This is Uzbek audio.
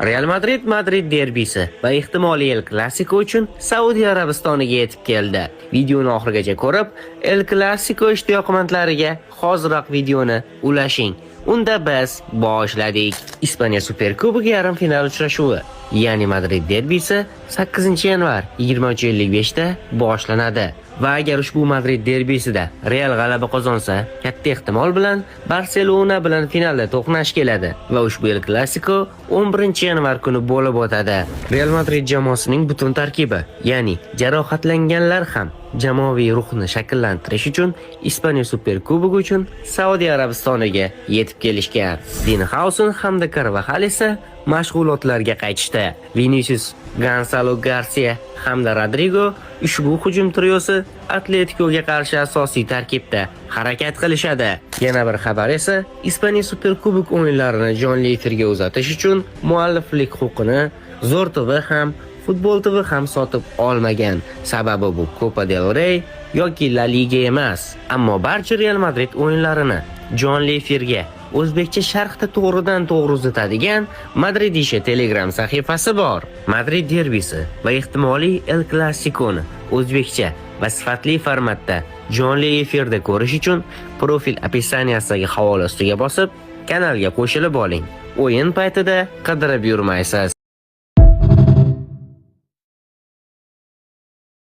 Real Madrid derbisi va ehtimoliy El Clasico uchun Saudiya Arabistoniga yetib keldi. Videoni oxirigacha ko'rib, El Clasico ishtiyoqmandlariga hoziroq videoni ulashing. Unda biz boshladik. Ispaniya Superkubogi yarim final uchrashuvi, ya'ni Madrid derbisi 8-yanvar 20:55 da boshlanadi. Va agar ushbu Madrid derbisida Real g'alaba qozonsa, katta ehtimol bilan Barselona bilan finalda to'qnash keladi va ushbu El Clasico 11-yanvar kuni bo'lib o'tadi. Real Madrid jamoasining butun tarkibi, ya'ni jarohatlanganlar ham jamoaviy ruhni shakllantirish uchun Ispaniya Superkubogi uchun Saudiya Arabistoniga yetib kelishgan. Dinhausen hamda Carvajal esa mashg'ulotlarga qaytishdi. Vinicius, Gonzalo Garcia hamda Rodrigo ushbu hujum triosi Atleticoga qarshi asosiy tarkibda harakat qilishadi. Yana bir xabar esa Ispaniya Superkubok o'yinlarini jonli efirga uzatish uchun mualliflik huquqini Zo'r TV ham Futbol TV ham sotib olmagan. Sababi bu Copa del Rey yoki La Liga emas. Ammo barcha Real Madrid o'yinlarini jonli efirga o'zbekcha sharhda to'g'ridan-to'g'ri uzatadigan Madridisha Telegram sahifasi bor. Madrid derbisi va ehtimoliy El Clasico'ni o'zbekcha va sifatli formatda jonli efirda ko'rish uchun profil opisiyasidagi havola ustiga bosib, kanalga qo'shilib oling. O'yin paytida qidirib yurmaysiz.